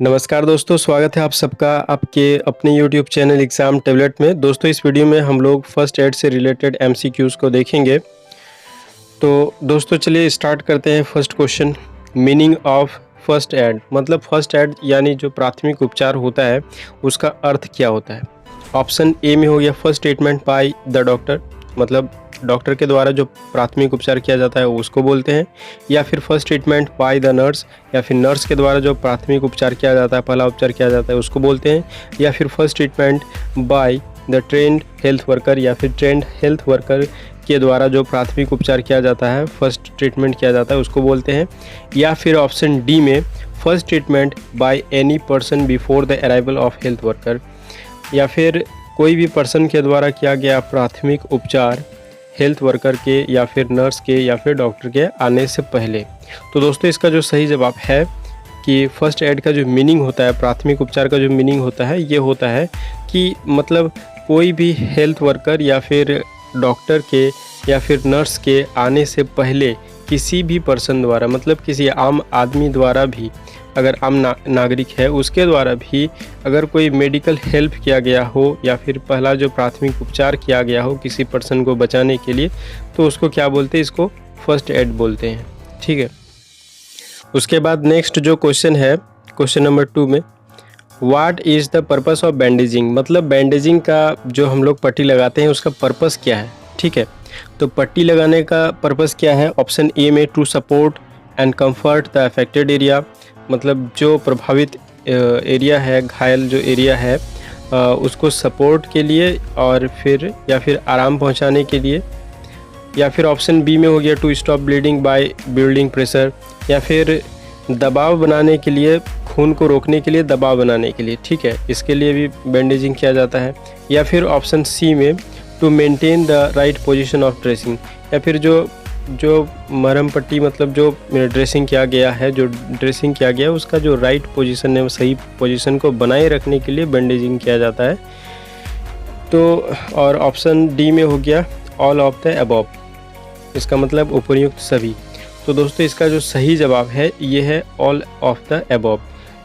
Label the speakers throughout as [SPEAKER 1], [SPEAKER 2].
[SPEAKER 1] नमस्कार दोस्तों, स्वागत है आप सबका आपके अपने YouTube चैनल एग्ज़ाम टैबलेट में। दोस्तों इस वीडियो में हम लोग फर्स्ट एड से रिलेटेड MCQs को देखेंगे। तो दोस्तों चलिए स्टार्ट करते हैं। First question, meaning of first aid मतलब फर्स्ट एड यानी जो प्राथमिक उपचार होता है उसका अर्थ क्या होता है। ऑप्शन ए में हो गया first treatment by the doctor, मतलब डॉक्टर के द्वारा जो प्राथमिक उपचार किया जाता है उसको बोलते हैं, या फिर first treatment by the nurse, या फिर नर्स के द्वारा जो प्राथमिक उपचार किया जाता है, पहला उपचार किया जाता है उसको बोलते हैं, या फिर first treatment by the trained health worker, या फिर ट्रेंड हेल्थ वर्कर के द्वारा जो प्राथमिक उपचार किया जाता है, फर्स्ट ट्रीटमेंट किया जाता है उसको बोलते हैं, या फिर ऑप्शन डी में first treatment by any person before the arrival of health worker, या फिर कोई भी पर्सन के द्वारा किया गया प्राथमिक उपचार हेल्थ वर्कर के या फिर नर्स के या फिर डॉक्टर के आने से पहले। तो दोस्तों इसका जो सही जवाब है कि फर्स्ट एड का जो मीनिंग होता है, प्राथमिक उपचार का जो मीनिंग होता है, ये होता है कि मतलब कोई भी हेल्थ वर्कर या फिर डॉक्टर के या फिर नर्स के आने से पहले किसी भी पर्सन द्वारा, मतलब किसी आम आदमी द्वारा भी, अगर आम नागरिक है उसके द्वारा भी अगर कोई मेडिकल हेल्प किया गया हो या फिर पहला जो प्राथमिक उपचार किया गया हो किसी पर्सन को बचाने के लिए, तो उसको क्या बोलते हैं, इसको फर्स्ट एड बोलते हैं। ठीक है, उसके बाद नेक्स्ट जो क्वेश्चन है, क्वेश्चन नंबर 2 में, what is the purpose of bandaging, मतलब बैंडेजिंग का जो हम लोग पट्टी लगाते हैं उसका पर्पस क्या है। ठीक है, तो पट्टी लगाने का पर्पस क्या है। ऑप्शन ए में to support and comfort the affected area, मतलब जो प्रभावित एरिया है, घायल जो एरिया है उसको सपोर्ट के लिए और फिर या फिर आराम पहुंचाने के लिए, या फिर ऑप्शन बी में हो गया to stop bleeding by building pressure, या फिर दबाव बनाने के लिए, खून को रोकने के लिए, दबाव बनाने के लिए। ठीक है, इसके लिए भी बैंडेजिंग किया जाता है। या फिर ऑप्शन सी में to maintain the right position of dressing, या फिर जो मरहम पट्टी मतलब जो ड्रेसिंग किया गया है, जो ड्रेसिंग किया गया है उसका जो राइट पोजीशन है, सही पोजीशन को बनाए रखने के लिए बैंडेजिंग किया जाता है। तो और ऑप्शन डी में हो गया ऑल ऑफ द अबव, इसका मतलब उपयुक्त सभी। तो दोस्तों इसका जो सही जवाब है ये है ऑल ऑफ द अबव,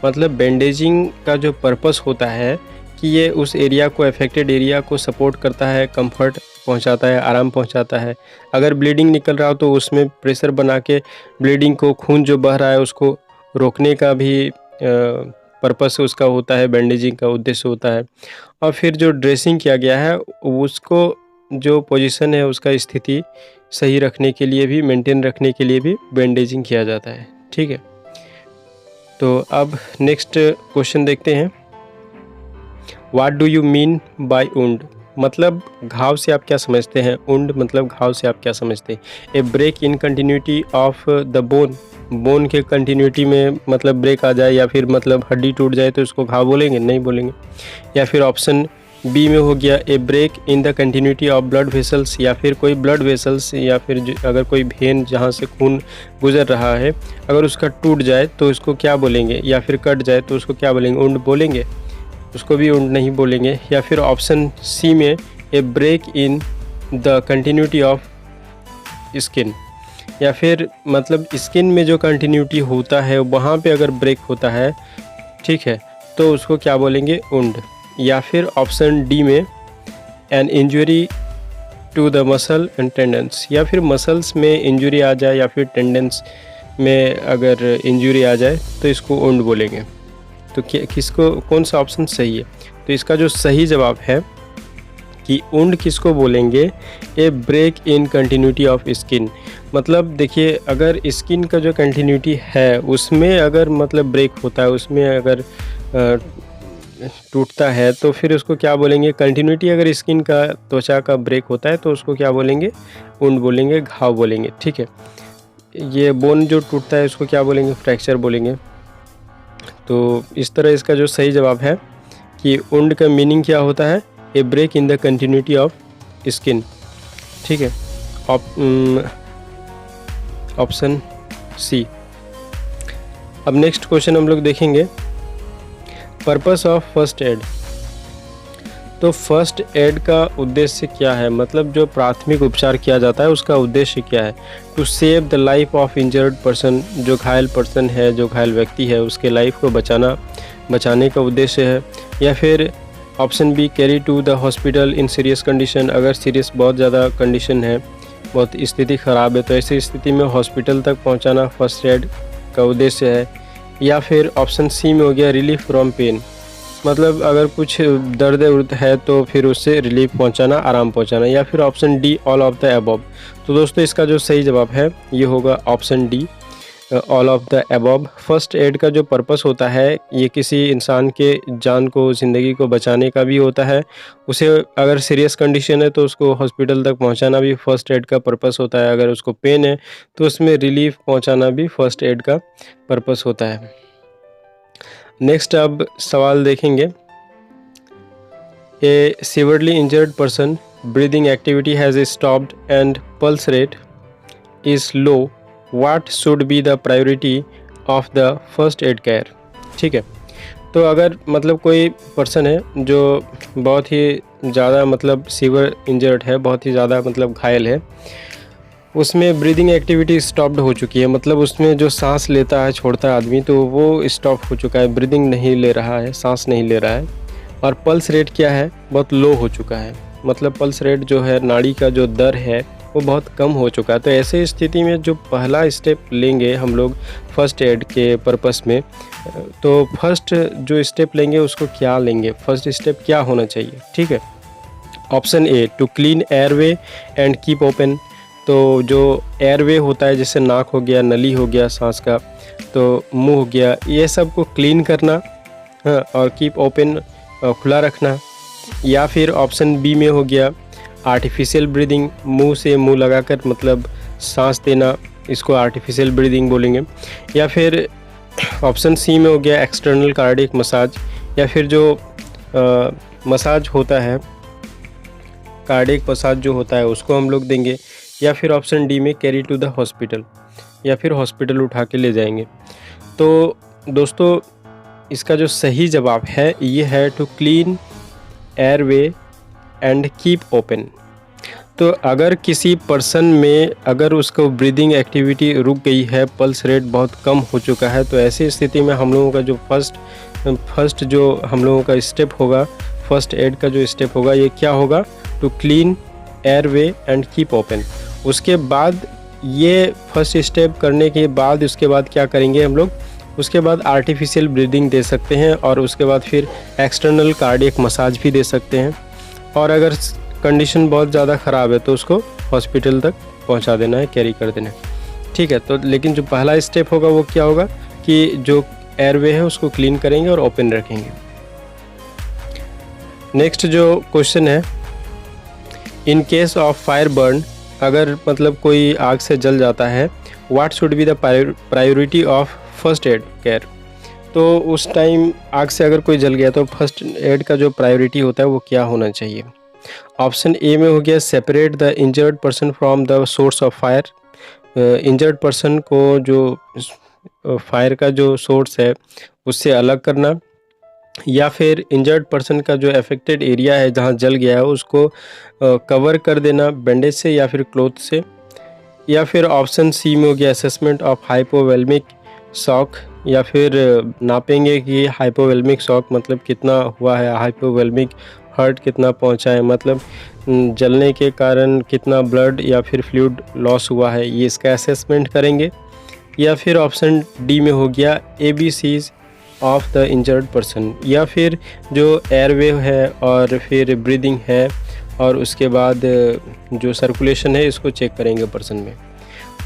[SPEAKER 1] मतलब बैंडेजिंग का जो पर्पस होता है कि ये उस एरिया को, अफेक्टेड एरिया को सपोर्ट करता है, कंफर्ट पहुंचाता है, आराम पहुंचाता है। अगर ब्लीडिंग निकल रहा हो तो उसमें प्रेशर बना के ब्लीडिंग को, खून जो बह रहा है उसको रोकने का भी पर्पस उसका होता है, बैंडेजिंग का उद्देश्य होता है। और फिर जो ड्रेसिंग किया गया है उसको जो पोजीशन है उसका स्थिति सही रखने के लिए भी, मेंटेन रखने के लिए भी बैंडेजिंग किया जाता है। ठीक है, तो अब नेक्स्ट क्वेश्चन देखते हैं। What do you mean by wound, मतलब घाव से आप क्या समझते हैं। वुंड मतलब घाव से आप क्या समझते हैं। A break in continuity of the bone, bone के कंटिन्यूटी में मतलब ब्रेक आ जाए या फिर मतलब हड्डी टूट जाए तो उसको घाव बोलेंगे, नहीं बोलेंगे। या फिर ऑप्शन बी में हो गया a break in the continuity of blood vessels, या फिर कोई ब्लड वेसल्स या फिर अगर कोई वेन जहाँ से खून गुजर रहा है अगर उसका टूट जाए तो उसको क्या बोलेंगे, या फिर कट जाए तो उसको क्या बोलेंगे, वुंड बोलेंगे, उसको भी वुंड नहीं बोलेंगे। या फिर ऑप्शन सी में a break in the continuity of skin, या फिर मतलब स्किन में जो कंटिन्यूटी होता है वहाँ पे अगर ब्रेक होता है, ठीक है, तो उसको क्या बोलेंगे, वुंड। या फिर ऑप्शन डी में an injury to the muscle and tendons, या फिर मसल्स में इंजरी आ जाए या फिर टेंडेंस में अगर इंजरी आ जाए तो इसको वुंड बोलेंगे। तो किसको, कौन सा ऑप्शन सही है। तो इसका जो सही जवाब है कि वुंड किसको बोलेंगे, a break in continuity of skin, मतलब देखिए अगर स्किन का जो कंटिन्यूटी है उसमें अगर मतलब ब्रेक होता है, उसमें अगर टूटता है तो फिर उसको क्या बोलेंगे, कंटिन्यूटी अगर स्किन का, त्वचा का ब्रेक होता है तो उसको क्या बोलेंगे, वुंड बोलेंगे, घाव बोलेंगे। ठीक है, ये बोन जो टूटता है उसको क्या बोलेंगे, फ्रैक्चर बोलेंगे। तो इस तरह इसका जो सही जवाब है कि वुंड का मीनिंग क्या होता है, a break in the continuity of skin. ठीक है, ऑप्शन सी। अब नेक्स्ट क्वेश्चन हम लोग देखेंगे, पर्पस ऑफ फर्स्ट एड। तो फर्स्ट एड का उद्देश्य क्या है, मतलब जो प्राथमिक उपचार किया जाता है उसका उद्देश्य क्या है। To save the life of injured person, जो घायल पर्सन है, जो घायल व्यक्ति है उसके लाइफ को बचाना, बचाने का उद्देश्य है। या फिर option B carry to the hospital in serious condition, अगर सीरियस बहुत ज़्यादा कंडीशन है, बहुत स्थिति ख़राब है, तो ऐसी स्थिति में हॉस्पिटल तक पहुंचाना फर्स्ट एड का उद्देश्य है। या फिर ऑप्शन सी में हो गया रिलीफ फ्रॉम पेन, मतलब अगर कुछ दर्द उर्द है तो फिर उससे रिलीफ पहुंचाना, आराम पहुंचाना। या फिर option D all of the above. तो दोस्तों इसका जो सही जवाब है ये होगा option D all of the above. First aid का जो पर्पस होता है ये किसी इंसान के जान को, ज़िंदगी को बचाने का भी होता है। उसे अगर सीरियस कंडीशन है तो उसको हॉस्पिटल तक पहुंचाना भी फर्स्ट एड का पर्पस होता है। अगर उसको पेन है तो उसमें रिलीफ पहुंचाना भी फर्स्ट एड का पर्पस होता है। नेक्स्ट अब सवाल देखेंगे। A severely injured person breathing activity has stopped and pulse rate is low, what should be the priority of the first aid care. ठीक है, तो अगर मतलब कोई पर्सन है जो बहुत ही ज़्यादा मतलब सीवियर इंजर्ड है, बहुत ही ज़्यादा मतलब घायल है, उसमें ब्रीदिंग एक्टिविटी स्टॉप्ड हो चुकी है, मतलब उसमें जो सांस लेता है छोड़ता है आदमी तो वो स्टॉप हो चुका है, ब्रीदिंग नहीं ले रहा है, सांस नहीं ले रहा है। और पल्स रेट क्या है, बहुत लो हो चुका है, मतलब पल्स रेट जो है, नाड़ी का जो दर है वो बहुत कम हो चुका है। तो ऐसे स्थिति में जो पहला स्टेप लेंगे हम लोग फर्स्ट एड के पर्पस में, तो फर्स्ट जो स्टेप लेंगे उसको क्या लेंगे, फर्स्ट स्टेप क्या होना चाहिए। ठीक है, option A to clean airway and keep open. तो जो एयरवे होता है, जैसे नाक हो गया, नली हो गया सांस का, तो मुंह हो गया, ये सब को क्लीन करना, हाँ, और कीप ओपन खुला रखना। या फिर ऑप्शन बी में हो गया आर्टिफिशियल ब्रीदिंग, मुंह से मुंह लगाकर मतलब सांस देना, इसको आर्टिफिशियल ब्रीदिंग बोलेंगे। या फिर ऑप्शन सी में हो गया एक्सटर्नल कार्डियक मसाज, या फिर जो मसाज होता है, कार्डियक मसाज जो होता है उसको हम लोग देंगे। या फिर ऑप्शन डी में कैरी टू द हॉस्पिटल, या फिर हॉस्पिटल उठा के ले जाएंगे। तो दोस्तों इसका जो सही जवाब है ये है to clean airway and keep open. तो अगर किसी पर्सन में अगर उसको ब्रीदिंग एक्टिविटी रुक गई है, पल्स रेट बहुत कम हो चुका है, तो ऐसी स्थिति में हम लोगों का जो फर्स्ट जो हम लोगों का स्टेप होगा, फर्स्ट एड का जो स्टेप होगा, ये क्या होगा, to clean airway and keep open. उसके बाद ये फर्स्ट स्टेप करने के बाद उसके बाद क्या करेंगे हम लोग, उसके बाद आर्टिफिशियल ब्रीदिंग दे सकते हैं, और उसके बाद फिर एक्सटर्नल कार्डियक मसाज भी दे सकते हैं। और अगर कंडीशन बहुत ज़्यादा ख़राब है तो उसको हॉस्पिटल तक पहुंचा देना है, कैरी कर देना है। ठीक है, तो लेकिन जो पहला स्टेप होगा वो क्या होगा कि जो एयरवे है उसको क्लीन करेंगे और ओपन रखेंगे। नेक्स्ट जो क्वेश्चन है, in case of fire burn, अगर मतलब कोई आग से जल जाता है, what should be the priority of first aid care. तो उस टाइम आग से अगर कोई जल गया तो फर्स्ट एड का जो प्रायोरिटी होता है वो क्या होना चाहिए। ऑप्शन ए में हो गया separate the injured person from the source of fire. Injured person को जो फायर का जो सोर्स है उससे अलग करना। या फिर इंजर्ड पर्सन का जो अफेक्टेड एरिया है जहाँ जल गया है उसको कवर कर देना बैंडेज से या फिर क्लॉथ से। या फिर ऑप्शन सी में हो गया असेसमेंट ऑफ हाइपोवेल्मिक शॉक, या फिर नापेंगे कि हाइपोवेल्मिक शॉक मतलब कितना हुआ है, हाइपोवेल्मिक हर्ट कितना पहुंचा है, मतलब जलने के कारण कितना ब्लड या फिर फ्लूइड लॉस हुआ है, ये इसका असेसमेंट करेंगे। या फिर ऑप्शन डी में हो गया ABCs of the injured person, या फिर जो एयरवे है और फिर ब्रीदिंग है और उसके बाद जो सर्कुलेशन है इसको चेक करेंगे पर्सन में।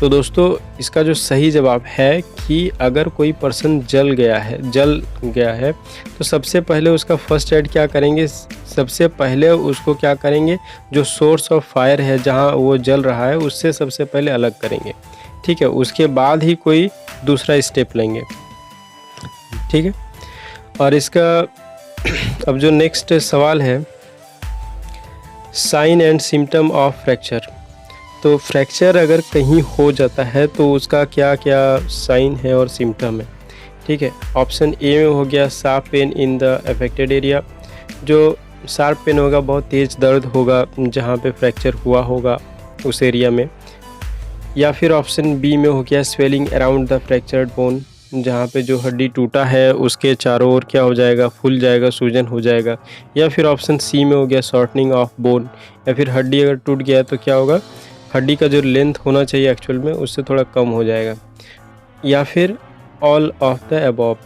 [SPEAKER 1] तो दोस्तों इसका जो सही जवाब है कि अगर कोई पर्सन जल गया है तो सबसे पहले उसका फर्स्ट एड क्या करेंगे, सबसे पहले उसको क्या करेंगे, जो सोर्स ऑफ फायर है जहां वो जल रहा है उससे सबसे पहले अलग करेंगे। ठीक है, उसके बाद ही कोई दूसरा स्टेप लेंगे। ठीक है, और इसका अब जो नेक्स्ट सवाल है, sign and symptom of fracture. तो फ्रैक्चर अगर कहीं हो जाता है तो उसका क्या क्या साइन है और सिम्टम है। ठीक है, ऑप्शन ए में हो गया sharp pain in the affected area, जो शार्प पेन होगा, बहुत तेज़ दर्द होगा जहाँ पे फ्रैक्चर हुआ होगा उस एरिया में। या फिर ऑप्शन बी में हो गया swelling around the fractured bone, जहाँ पे जो हड्डी टूटा है उसके चारों ओर क्या हो जाएगा, फूल जाएगा, सूजन हो जाएगा। या फिर ऑप्शन सी में हो गया शॉर्टनिंग ऑफ बोन, या फिर हड्डी अगर टूट गया है तो क्या होगा, हड्डी का जो लेंथ होना चाहिए एक्चुअल में उससे थोड़ा कम हो जाएगा। या फिर ऑल ऑफ द अबव।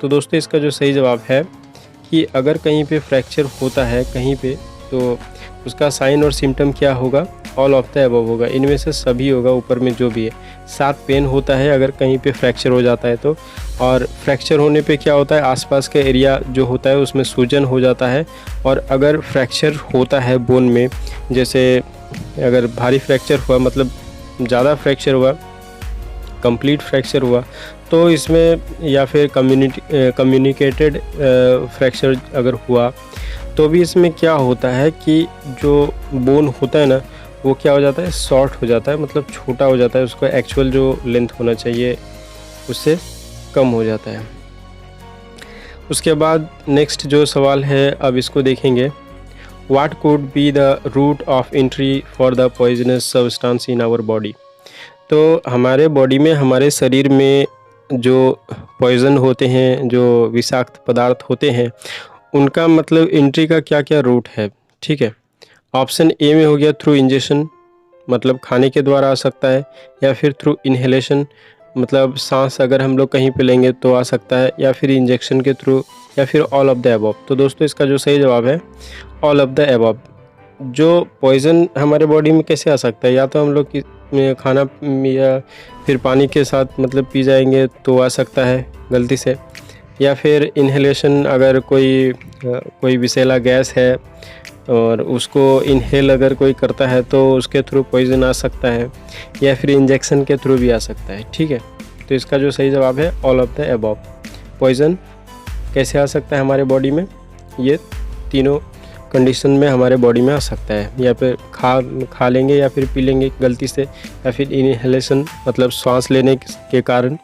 [SPEAKER 1] तो दोस्तों इसका जो सही जवाब है कि अगर कहीं पे फ्रैक्चर होता है कहीं पे, तो उसका साइन और सिम्टम क्या होगा, ऑल ऑफ द अबव होगा, इनमें से सभी होगा, ऊपर में जो भी है। साथ पेन होता है अगर कहीं पे फ्रैक्चर हो जाता है तो, और फ्रैक्चर होने पे क्या होता है, आसपास का एरिया जो होता है उसमें सूजन हो जाता है। और अगर फ्रैक्चर होता है बोन में, जैसे अगर भारी फ्रैक्चर हुआ, मतलब ज़्यादा फ्रैक्चर हुआ, कंप्लीट फ्रैक्चर हुआ, तो इसमें या फिर कम्युनिकेटेड फ्रैक्चर अगर हुआ तो भी इसमें क्या होता है कि जो बोन होता है ना वो क्या हो जाता है, शॉर्ट हो जाता है, मतलब छोटा हो जाता है, उसका एक्चुअल जो लेंथ होना चाहिए उससे कम हो जाता है। उसके बाद नेक्स्ट जो सवाल है अब इसको देखेंगे, what could be the route of entry for the poisonous substance in our body. तो हमारे बॉडी में, हमारे शरीर में जो पॉइज़न होते हैं, जो विषाक्त पदार्थ होते हैं, उनका मतलब एंट्री का क्या क्या रूट है, ठीक है। ऑप्शन ए में हो गया थ्रू इंजेक्शन, मतलब खाने के द्वारा आ सकता है, या फिर थ्रू इनहेलेशन, मतलब सांस अगर हम लोग कहीं पे लेंगे तो आ सकता है, या फिर इंजेक्शन के थ्रू, या फिर ऑल ऑफ द अबव। तो दोस्तों इसका जो सही जवाब है ऑल ऑफ द अबव। जो पॉइज़न हमारे बॉडी में कैसे आ सकता है, या तो हम लोग खाना या फिर पानी के साथ मतलब पी जाएंगे तो आ सकता है गलती से, या फिर इनहेलेशन, अगर कोई विषैला गैस है और उसको इनहेल अगर कोई करता है तो उसके थ्रू पॉइज़न आ सकता है, या फिर इंजेक्शन के थ्रू भी आ सकता है, ठीक है। तो इसका जो सही जवाब है all of the above. Poison कैसे आ सकता है हमारे बॉडी में, ये तीनों कंडीशन में हमारे बॉडी में आ सकता है, या फिर खा लेंगे या फिर पी लेंगे गलती से, या फिर इनहेलेशन मतलब सांस लेने के कारण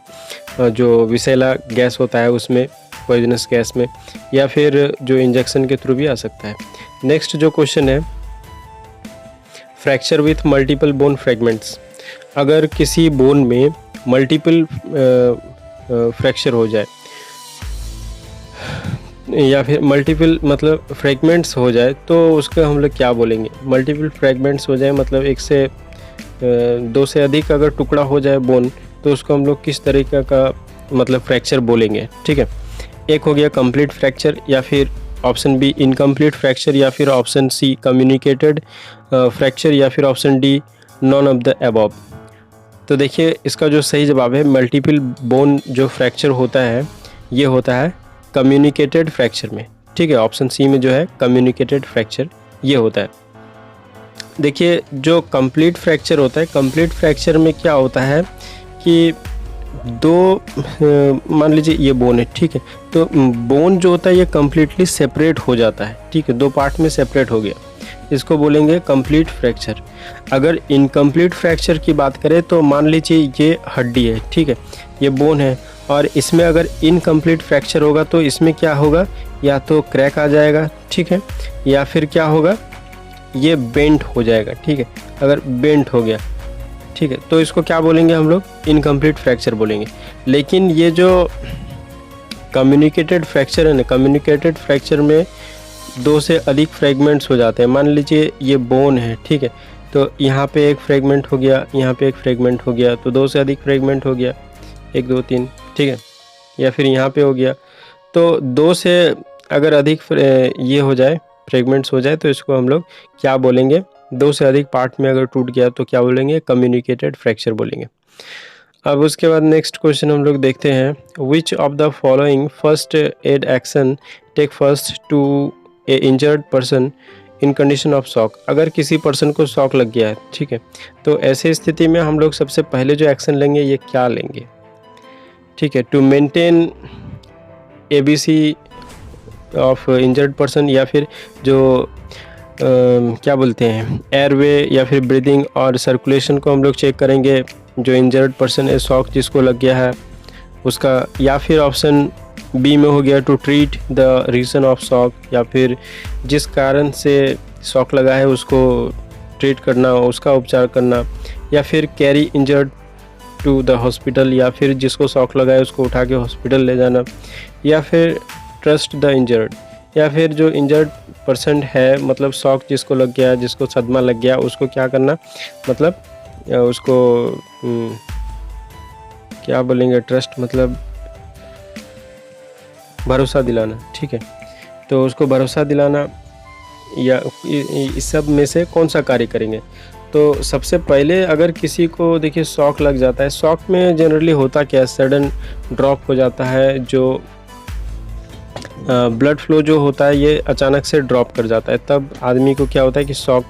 [SPEAKER 1] जो विषैला गैस होता है उसमें, पॉइजनस गैस में, या फिर जो इंजेक्शन के थ्रू भी आ सकता है। नेक्स्ट जो क्वेश्चन है, fracture with multiple bone fragments. अगर किसी बोन में मल्टीपल फ्रैक्चर हो जाए या फिर मल्टीपल मतलब फ्रैगमेंट्स हो जाए तो उसको हम लोग क्या बोलेंगे। मल्टीपल फ्रैगमेंट्स हो जाए मतलब एक से दो से अधिक अगर टुकड़ा हो जाए बोन, तो उसको हम लोग किस तरीके का मतलब फ्रैक्चर बोलेंगे, ठीक है। एक हो गया कंप्लीट फ्रैक्चर, या फिर ऑप्शन बी इनकम्प्लीट फ्रैक्चर, या फिर ऑप्शन सी कम्युनिकेटेड फ्रैक्चर, या फिर option D none of the above. तो देखिए इसका जो सही जवाब है, मल्टीपल बोन जो फ्रैक्चर होता है ये होता है कम्युनिकेटेड फ्रैक्चर में, ठीक है। ऑप्शन सी में जो है कम्युनिकेटेड फ्रैक्चर ये होता है। देखिए जो कंप्लीट फ्रैक्चर होता है, कंप्लीट फ्रैक्चर में क्या होता है कि दो मान लीजिए ये बोन है, ठीक है, तो बोन जो होता है ये कम्प्लीटली सेपरेट हो जाता है, ठीक है, दो पार्ट में सेपरेट हो गया, इसको बोलेंगे कंप्लीट फ्रैक्चर। अगर इनकम्प्लीट फ्रैक्चर की बात करें तो मान लीजिए ये हड्डी है, ठीक है, ये बोन है, और इसमें अगर इनकम्प्लीट फ्रैक्चर होगा तो इसमें क्या होगा, या तो क्रैक आ जाएगा, ठीक है, या फिर क्या होगा, ये बेंट हो जाएगा, ठीक है। अगर बेंट हो गया, ठीक है, तो इसको क्या बोलेंगे हम लोग, इनकम्प्लीट फ्रैक्चर बोलेंगे। लेकिन ये जो कम्युनिकेटेड फ्रैक्चर है ना, कम्युनिकेटेड फ्रैक्चर में दो से अधिक फ्रैगमेंट्स हो जाते हैं। मान लीजिए ये बोन है, ठीक है, तो यहाँ पे एक फ्रैगमेंट हो गया, यहाँ पे एक फ्रैगमेंट हो गया, तो दो से अधिक फ्रैगमेंट हो गया, 1 2 3, ठीक है, या फिर यहाँ पे हो गया। तो दो से अगर अधिक ये हो जाए, फ्रैगमेंट्स हो जाए, तो इसको हम लोग क्या बोलेंगे, दो से अधिक पार्ट में अगर टूट गया तो क्या बोलेंगे, कम्युनिकेटेड फ्रैक्चर बोलेंगे। अब उसके बाद नेक्स्ट क्वेश्चन हम लोग देखते हैं, which of the following first aid action take first to a injured person in condition of shock. अगर किसी पर्सन को शॉक लग गया है, ठीक है, तो ऐसे स्थिति में हम लोग सबसे पहले जो एक्शन लेंगे ये क्या लेंगे, ठीक है, to maintain ABC of injured person, या फिर जो क्या बोलते हैं एयरवे या फिर ब्रीदिंग और सर्कुलेशन को हम लोग चेक करेंगे जो इंजर्ड पर्सन है, शॉक जिसको लग गया है उसका, या फिर ऑप्शन बी में हो गया to treat the reason of shock, या फिर जिस कारण से शॉक लगा है उसको ट्रीट करना, उसका उपचार करना, या फिर carry injured to the hospital, या फिर जिसको शॉक लगा है उसको उठा के हॉस्पिटल ले जाना, या फिर ट्रस्ट द इंजर्ड, या फिर जो इंजर्ड पर्सन है, मतलब शॉक जिसको लग गया, जिसको सदमा लग गया, उसको क्या करना, मतलब उसको क्या बोलेंगे, ट्रस्ट मतलब भरोसा दिलाना, ठीक है। तो उसको भरोसा दिलाना, या इस सब में से कौन सा कार्य करेंगे। तो सबसे पहले अगर किसी को देखिए शॉक लग जाता है, शॉक में जनरली होता क्या है, सडन ड्रॉप हो जाता है, जो ब्लड फ्लो जो होता है ये अचानक से ड्रॉप कर जाता है, तब आदमी को क्या होता है कि शॉक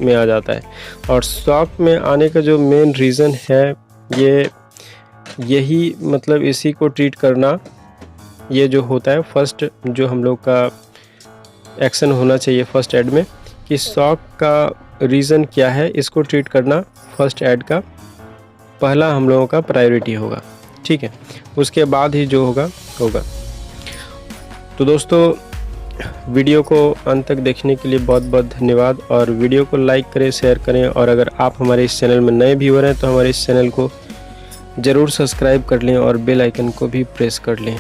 [SPEAKER 1] में आ जाता है। और शॉक में आने का जो मेन रीज़न है यही मतलब इसी को ट्रीट करना, ये जो होता है फर्स्ट जो हम लोग का एक्शन होना चाहिए फर्स्ट एड में, कि शॉक का रीज़न क्या है, इसको ट्रीट करना फर्स्ट एड का पहला हम लोगों का प्रायोरिटी होगा, ठीक है। उसके बाद ही जो होगा। तो दोस्तों वीडियो को अंत तक देखने के लिए बहुत बहुत धन्यवाद, और वीडियो को लाइक करें, शेयर करें, और अगर आप हमारे इस चैनल में नए व्यूअर हैं तो हमारे इस चैनल को ज़रूर सब्सक्राइब कर लें और बेल आइकन को भी प्रेस कर लें।